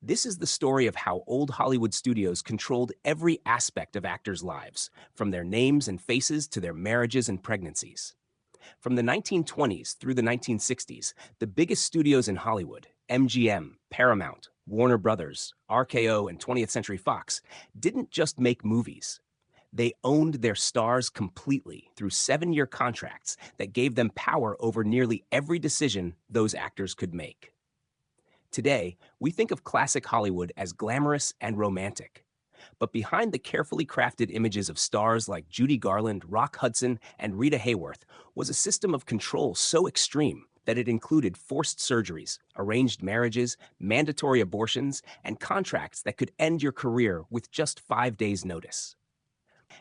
This is the story of how old Hollywood studios controlled every aspect of actors' lives, from their names and faces to their marriages and pregnancies. From the 1920s through the 1960s, the biggest studios in Hollywood, MGM, Paramount, Warner Brothers, RKO, and 20th Century Fox, didn't just make movies. They owned their stars completely through 7-year contracts that gave them power over nearly every decision those actors could make. Today, we think of classic Hollywood as glamorous and romantic. But behind the carefully crafted images of stars like Judy Garland, Rock Hudson, and Rita Hayworth was a system of control so extreme that it included forced surgeries, arranged marriages, mandatory abortions, and contracts that could end your career with just 5 days' notice.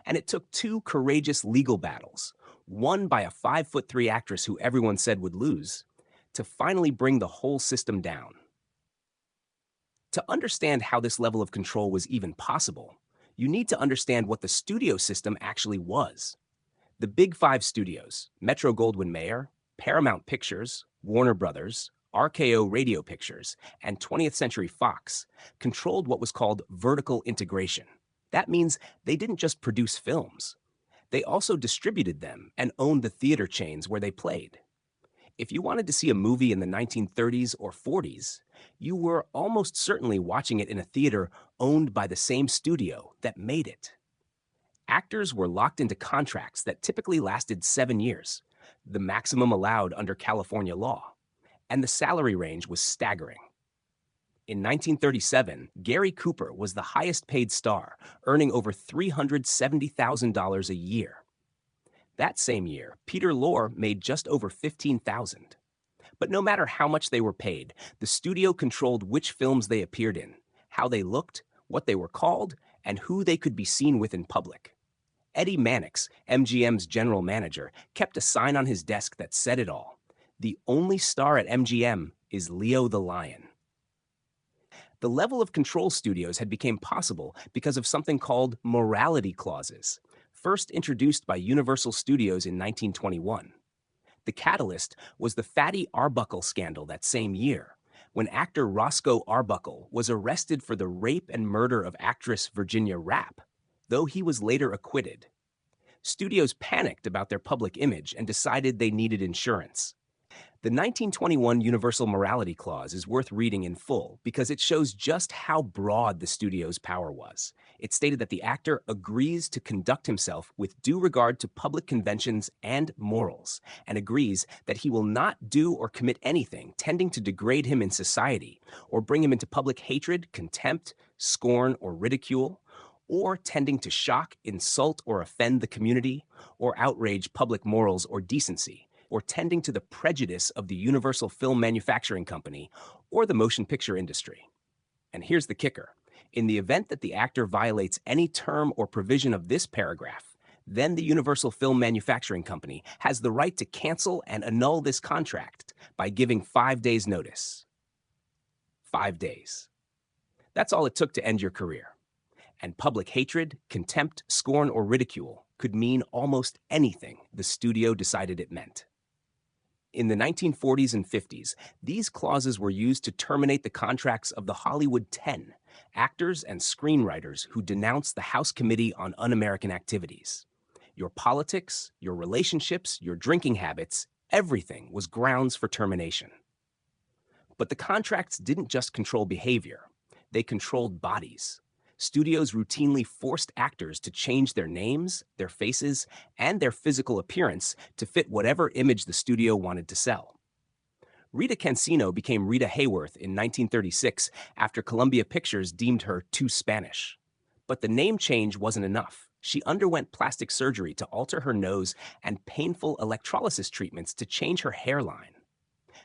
And it took two courageous legal battles, one by a 5'3" actress who everyone said would lose, to finally bring the whole system down. To understand how this level of control was even possible, you need to understand what the studio system actually was. The Big Five studios, Metro-Goldwyn-Mayer, Paramount Pictures, Warner Brothers, RKO Radio Pictures, and 20th Century Fox, controlled what was called vertical integration. That means they didn't just produce films. They also distributed them and owned the theater chains where they played. If you wanted to see a movie in the 1930s or 40s, you were almost certainly watching it in a theater owned by the same studio that made it. Actors were locked into contracts that typically lasted 7 years, the maximum allowed under California law, and the salary range was staggering. In 1937, Gary Cooper was the highest paid star, earning over $370,000 a year. That same year, Peter Lorre made just over $15,000. But no matter how much they were paid, the studio controlled which films they appeared in, how they looked, what they were called, and who they could be seen with in public. Eddie Mannix, MGM's general manager, kept a sign on his desk that said it all. The only star at MGM is Leo the Lion. The level of control studios had become possible because of something called morality clauses, first introduced by Universal Studios in 1921. The catalyst was the Fatty Arbuckle scandal that same year, when actor Roscoe Arbuckle was arrested for the rape and murder of actress Virginia Rappe, though he was later acquitted. Studios panicked about their public image and decided they needed insurance. The 1921 Universal Morality Clause is worth reading in full because it shows just how broad the studio's power was. It stated that the actor agrees to conduct himself with due regard to public conventions and morals, and agrees that he will not do or commit anything tending to degrade him in society, or bring him into public hatred, contempt, scorn, or ridicule, or tending to shock, insult, or offend the community, or outrage public morals or decency, or tending to the prejudice of the Universal Film Manufacturing Company or the motion picture industry. And here's the kicker. In the event that the actor violates any term or provision of this paragraph, then the Universal Film Manufacturing Company has the right to cancel and annul this contract by giving 5 days' notice. 5 days. That's all it took to end your career. And public hatred, contempt, scorn, or ridicule could mean almost anything the studio decided it meant. In the 1940s and 50s, these clauses were used to terminate the contracts of the Hollywood 10, actors and screenwriters who denounced the House Committee on Un-American Activities. Your politics, your relationships, your drinking habits, everything was grounds for termination. But the contracts didn't just control behavior, they controlled bodies. Studios routinely forced actors to change their names, their faces, and their physical appearance to fit whatever image the studio wanted to sell. Rita Cancino became Rita Hayworth in 1936 after Columbia Pictures deemed her too Spanish. But the name change wasn't enough. She underwent plastic surgery to alter her nose and painful electrolysis treatments to change her hairline.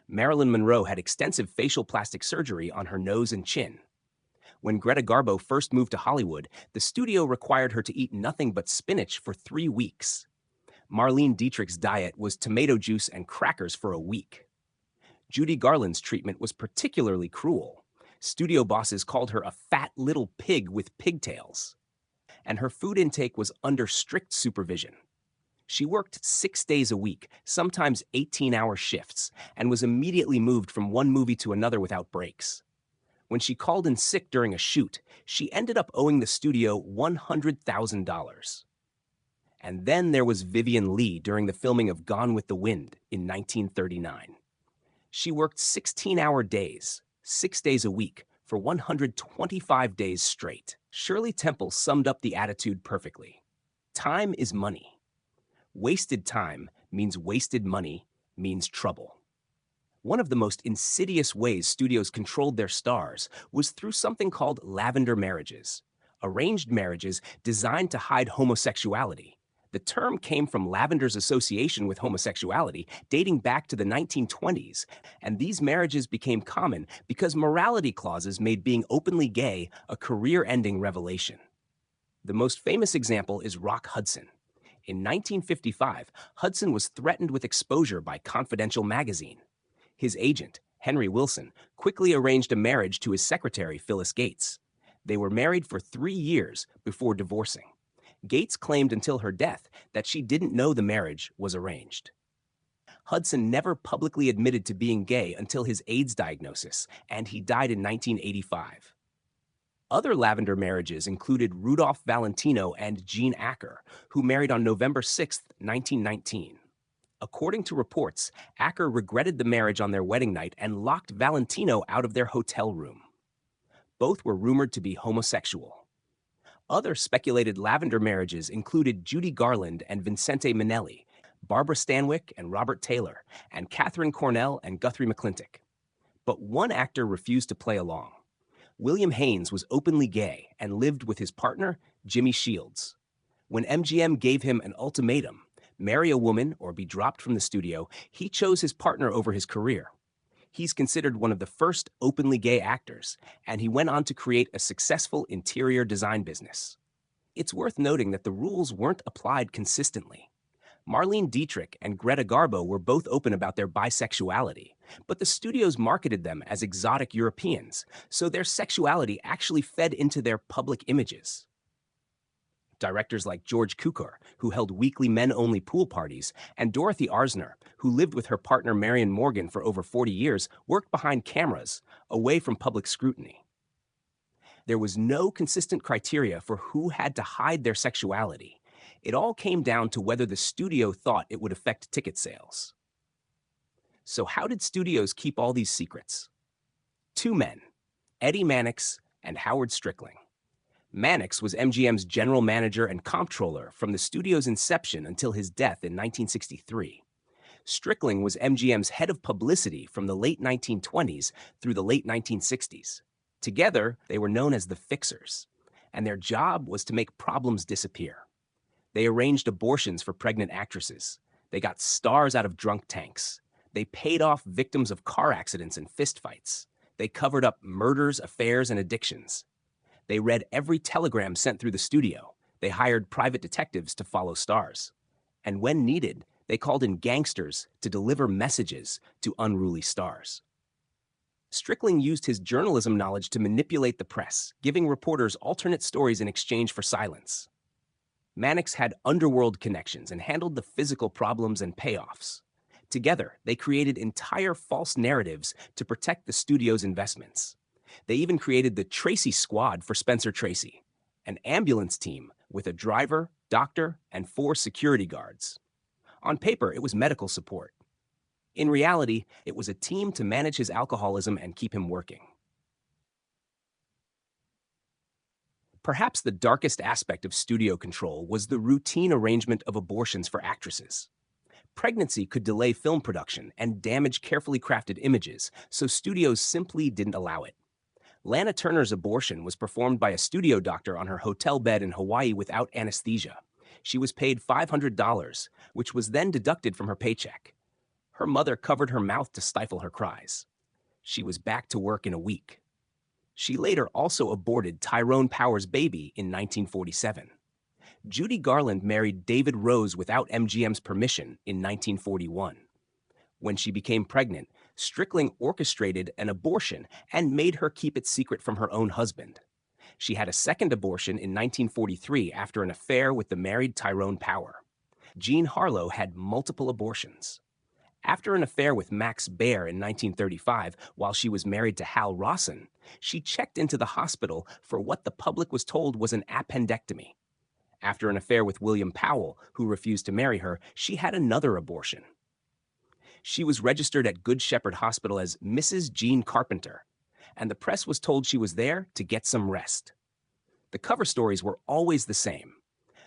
Marilyn Monroe had extensive facial plastic surgery on her nose and chin. When Greta Garbo first moved to Hollywood, the studio required her to eat nothing but spinach for 3 weeks. Marlene Dietrich's diet was tomato juice and crackers for a week. Judy Garland's treatment was particularly cruel. Studio bosses called her a fat little pig with pigtails. And her food intake was under strict supervision. She worked 6 days a week, sometimes 18-hour shifts, and was immediately moved from one movie to another without breaks. When she called in sick during a shoot, she ended up owing the studio $100,000. And then there was Vivian Leigh during the filming of Gone with the Wind in 1939. She worked 16-hour days, 6 days a week, for 125 days straight. Shirley Temple summed up the attitude perfectly. Time is money. Wasted time means wasted money means trouble. One of the most insidious ways studios controlled their stars was through something called lavender marriages, arranged marriages designed to hide homosexuality. The term came from lavender's association with homosexuality dating back to the 1920s, and these marriages became common because morality clauses made being openly gay a career-ending revelation. The most famous example is Rock Hudson. In 1955, Hudson was threatened with exposure by Confidential magazine. His agent, Henry Wilson, quickly arranged a marriage to his secretary, Phyllis Gates. They were married for 3 years before divorcing. Gates claimed until her death that she didn't know the marriage was arranged. Hudson never publicly admitted to being gay until his AIDS diagnosis, and he died in 1985. Other lavender marriages included Rudolph Valentino and Jean Acker, who married on November 6, 1919. According to reports, Acker regretted the marriage on their wedding night and locked Valentino out of their hotel room. Both were rumored to be homosexual. Other speculated lavender marriages included Judy Garland and Vincente Minnelli, Barbara Stanwyck and Robert Taylor, and Katharine Cornell and Guthrie McClintock. But one actor refused to play along. William Haynes was openly gay and lived with his partner, Jimmy Shields. When MGM gave him an ultimatum, marry a woman or be dropped from the studio, he chose his partner over his career. He's considered one of the first openly gay actors, and he went on to create a successful interior design business. It's worth noting that the rules weren't applied consistently. Marlene Dietrich and Greta Garbo were both open about their bisexuality, but the studios marketed them as exotic Europeans, so their sexuality actually fed into their public images. Directors like George Cukor, who held weekly men-only pool parties, and Dorothy Arzner, who lived with her partner Marion Morgan for over 40 years, worked behind cameras, away from public scrutiny. There was no consistent criteria for who had to hide their sexuality. It all came down to whether the studio thought it would affect ticket sales. So how did studios keep all these secrets? 2 men, Eddie Mannix and Howard Strickling. Mannix was MGM's general manager and comptroller from the studio's inception until his death in 1963. Strickling was MGM's head of publicity from the late 1920s through the late 1960s. Together, they were known as the Fixers, and their job was to make problems disappear. They arranged abortions for pregnant actresses. They got stars out of drunk tanks. They paid off victims of car accidents and fistfights. They covered up murders, affairs, and addictions. They read every telegram sent through the studio. They hired private detectives to follow stars. And when needed, they called in gangsters to deliver messages to unruly stars. Strickling used his journalism knowledge to manipulate the press, giving reporters alternate stories in exchange for silence. Mannix had underworld connections and handled the physical problems and payoffs. Together, they created entire false narratives to protect the studio's investments. They even created the Tracy Squad for Spencer Tracy, an ambulance team with a driver, doctor, and 4 security guards. On paper, it was medical support. In reality, it was a team to manage his alcoholism and keep him working. Perhaps the darkest aspect of studio control was the routine arrangement of abortions for actresses. Pregnancy could delay film production and damage carefully crafted images, so studios simply didn't allow it. Lana Turner's abortion was performed by a studio doctor on her hotel bed in Hawaii without anesthesia. She was paid $500, which was then deducted from her paycheck. Her mother covered her mouth to stifle her cries. She was back to work in a week. She later also aborted Tyrone Power's baby in 1947. Judy Garland married David Rose without MGM's permission in 1941. When she became pregnant, Strickling orchestrated an abortion and made her keep it secret from her own husband. She had a second abortion in 1943 after an affair with the married Tyrone Power. Jean Harlow had multiple abortions. After an affair with Max Baer in 1935 while she was married to Hal Rawson, she checked into the hospital for what the public was told was an appendectomy. After an affair with William Powell, who refused to marry her, she had another abortion. She was registered at Good Shepherd Hospital as Mrs. Jean Carpenter, and the press was told she was there to get some rest. The cover stories were always the same: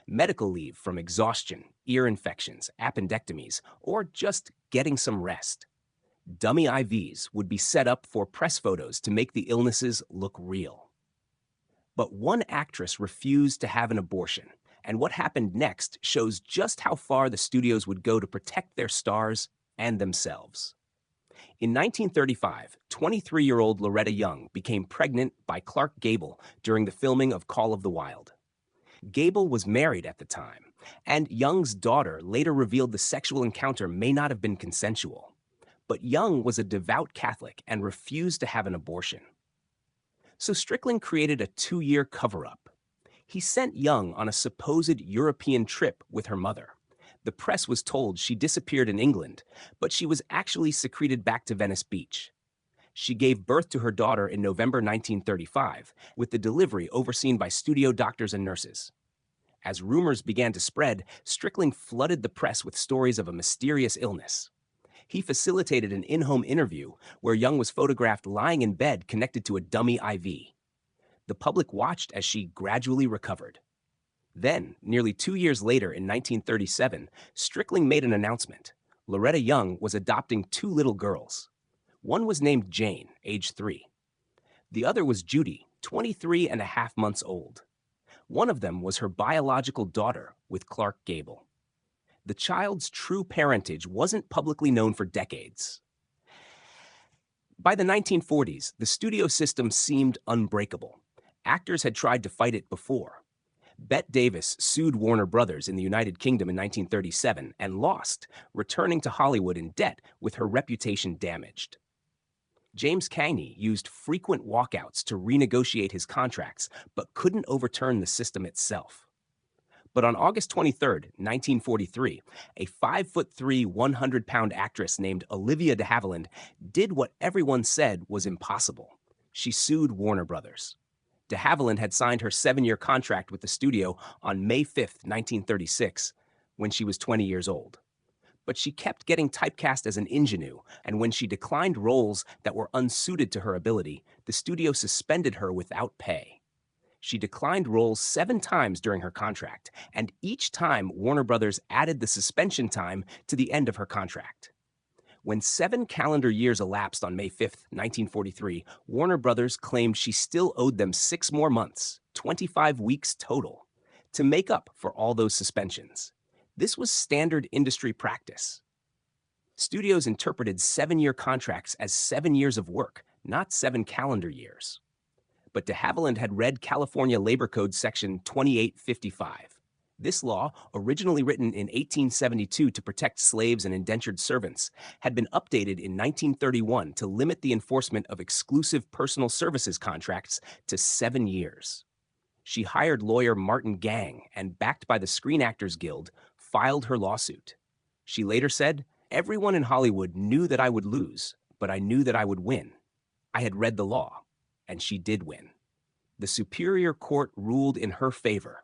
medical leave from exhaustion, ear infections, appendectomies, or just getting some rest. Dummy IVs would be set up for press photos to make the illnesses look real. But one actress refused to have an abortion, and what happened next shows just how far the studios would go to protect their stars and themselves. In 1935, 23-year-old Loretta Young became pregnant by Clark Gable during the filming of Call of the Wild. Gable was married at the time, and Young's daughter later revealed the sexual encounter may not have been consensual. But Young was a devout Catholic and refused to have an abortion. So Strickland created a 2-year cover-up. He sent Young on a supposed European trip with her mother. The press was told she disappeared in England, but she was actually secreted back to Venice Beach. She gave birth to her daughter in November 1935, with the delivery overseen by studio doctors and nurses. As rumors began to spread, Strickland flooded the press with stories of a mysterious illness. He facilitated an in-home interview where Young was photographed lying in bed connected to a dummy IV. The public watched as she gradually recovered. Then, nearly 2 years later in 1937, Strickland made an announcement. Loretta Young was adopting 2 little girls. One was named Jane, age 3. The other was Judy, 23 and a half months old. One of them was her biological daughter with Clark Gable. The child's true parentage wasn't publicly known for decades. By the 1940s, the studio system seemed unbreakable. Actors had tried to fight it before. Bette Davis sued Warner Brothers in the United Kingdom in 1937 and lost, returning to Hollywood in debt with her reputation damaged. James Cagney used frequent walkouts to renegotiate his contracts, but couldn't overturn the system itself. But on August 23, 1943, a 5'3", 100-pound actress named Olivia de Havilland did what everyone said was impossible. She sued Warner Brothers. De Havilland had signed her 7-year contract with the studio on May 5, 1936, when she was 20 years old. But she kept getting typecast as an ingenue, and when she declined roles that were unsuited to her ability, the studio suspended her without pay. She declined roles 7 times during her contract, and each time Warner Brothers added the suspension time to the end of her contract. When 7 calendar years elapsed on May 5, 1943, Warner Brothers claimed she still owed them 6 more months, 25 weeks total, to make up for all those suspensions. This was standard industry practice. Studios interpreted 7-year contracts as 7 years of work, not 7 calendar years. But de Havilland had read California Labor Code Section 2855. This law, originally written in 1872 to protect slaves and indentured servants, had been updated in 1931 to limit the enforcement of exclusive personal services contracts to 7 years. She hired lawyer Martin Gang and, backed by the Screen Actors Guild, filed her lawsuit. She later said, "Everyone in Hollywood knew that I would lose, but I knew that I would win. I had read the law, and she did win." The Superior Court ruled in her favor,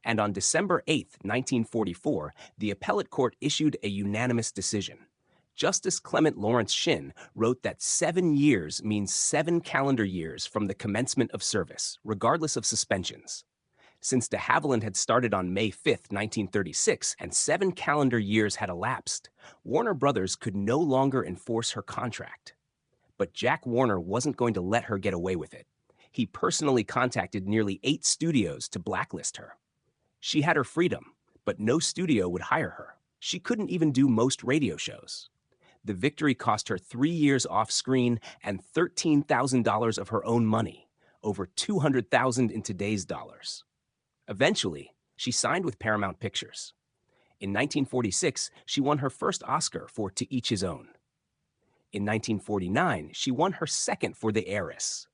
and on December 8, 1944, the appellate court issued a unanimous decision. Justice Clement Lawrence Shinn wrote that 7 years means 7 calendar years from the commencement of service, regardless of suspensions. Since de Havilland had started on May 5, 1936, and 7 calendar years had elapsed, Warner Brothers could no longer enforce her contract. But Jack Warner wasn't going to let her get away with it. He personally contacted nearly 8 studios to blacklist her. She had her freedom, but no studio would hire her. She couldn't even do most radio shows. The victory cost her 3 years off screen and $13,000 of her own money, over $200,000 in today's dollars. Eventually, she signed with Paramount Pictures. In 1946, she won her first Oscar for To Each His Own. In 1949, she won her second for The Heiress.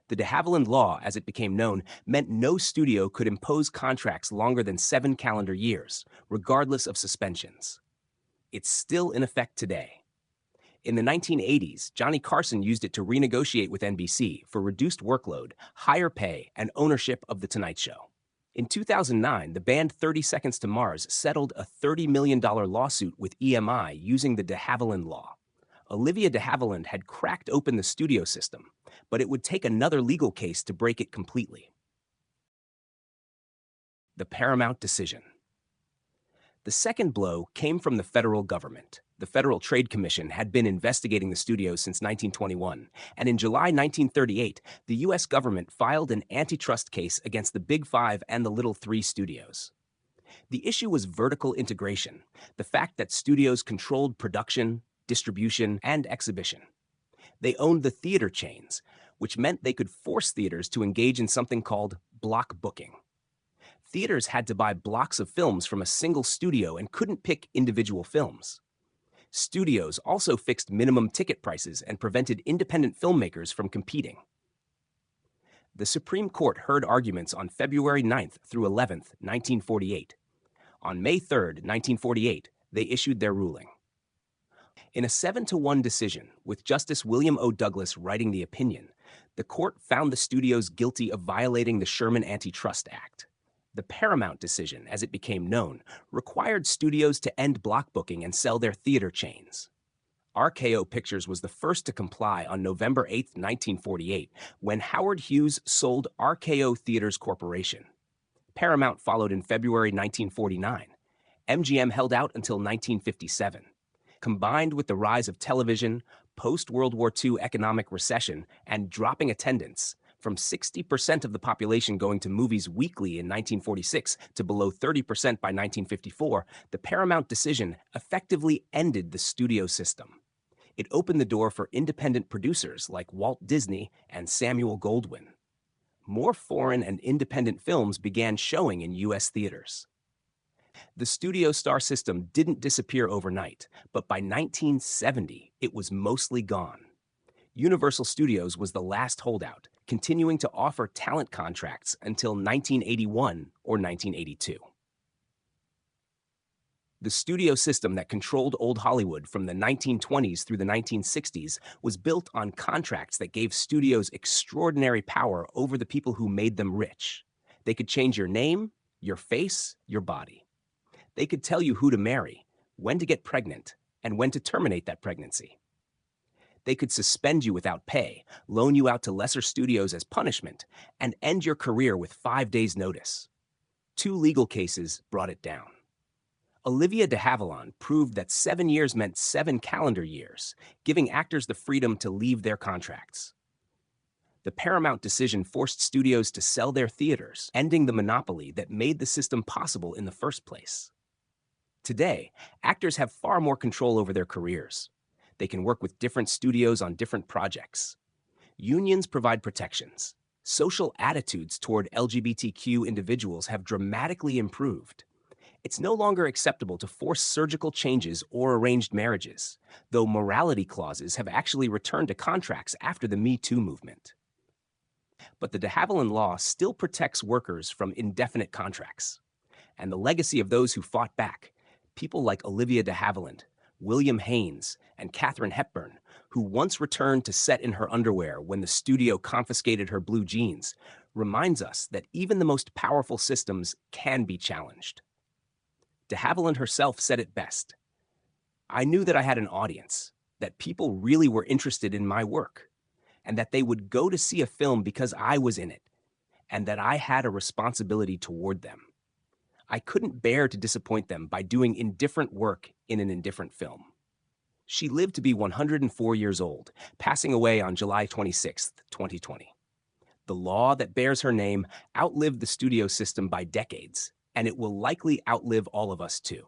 The de Havilland Law, as it became known, meant no studio could impose contracts longer than 7 calendar years, regardless of suspensions. It's still in effect today. In the 1980s, Johnny Carson used it to renegotiate with NBC for reduced workload, higher pay, and ownership of The Tonight Show. In 2009, the band 30 Seconds to Mars settled a $30 million lawsuit with EMI using the de Havilland Law. Olivia de Havilland had cracked open the studio system, but it would take another legal case to break it completely. The Paramount decision. The second blow came from the federal government. The Federal Trade Commission had been investigating the studios since 1921, and in July 1938, the U.S. government filed an antitrust case against the Big Five and the Little Three studios. The issue was vertical integration, the fact that studios controlled production, distribution, and exhibition. They owned the theater chains, which meant they could force theaters to engage in something called block booking. Theaters had to buy blocks of films from a single studio and couldn't pick individual films. Studios also fixed minimum ticket prices and prevented independent filmmakers from competing. The Supreme Court heard arguments on February 9th through 11th, 1948. On May 3rd, 1948, they issued their ruling. In a 7-1 decision, with Justice William O. Douglas writing the opinion, the court found the studios guilty of violating the Sherman Antitrust Act. The Paramount decision, as it became known, required studios to end block booking and sell their theater chains. RKO Pictures was the first to comply on November 8, 1948, when Howard Hughes sold RKO Theaters Corporation. Paramount followed in February 1949. MGM held out until 1957. Combined with the rise of television, post-World War II economic recession, and dropping attendance, from 60% of the population going to movies weekly in 1946 to below 30% by 1954, the Paramount decision effectively ended the studio system. It opened the door for independent producers like Walt Disney and Samuel Goldwyn. More foreign and independent films began showing in U.S. theaters. The studio star system didn't disappear overnight, but by 1970, it was mostly gone. Universal Studios was the last holdout, continuing to offer talent contracts until 1981 or 1982. The studio system that controlled old Hollywood from the 1920s through the 1960s was built on contracts that gave studios extraordinary power over the people who made them rich. They could change your name, your face, your body. They could tell you who to marry, when to get pregnant, and when to terminate that pregnancy. They could suspend you without pay, loan you out to lesser studios as punishment, and end your career with 5 days' notice. 2 legal cases brought it down. Olivia de Havilland proved that 7 years meant 7 calendar years, giving actors the freedom to leave their contracts. The Paramount decision forced studios to sell their theaters, ending the monopoly that made the system possible in the first place. Today, actors have far more control over their careers. They can work with different studios on different projects. Unions provide protections. Social attitudes toward LGBTQ individuals have dramatically improved. It's no longer acceptable to force surgical changes or arranged marriages, though morality clauses have actually returned to contracts after the Me Too movement. But the de Havilland Law still protects workers from indefinite contracts. And the legacy of those who fought back, people like Olivia de Havilland, William Haynes, and Katharine Hepburn, who once returned to set in her underwear when the studio confiscated her blue jeans, reminds us that even the most powerful systems can be challenged. De Havilland herself said it best. I knew that I had an audience, that people really were interested in my work, and that they would go to see a film because I was in it, and that I had a responsibility toward them. I couldn't bear to disappoint them by doing indifferent work in an indifferent film. She lived to be 104 years old, passing away on July 26, 2020. The law that bears her name outlived the studio system by decades, and it will likely outlive all of us too.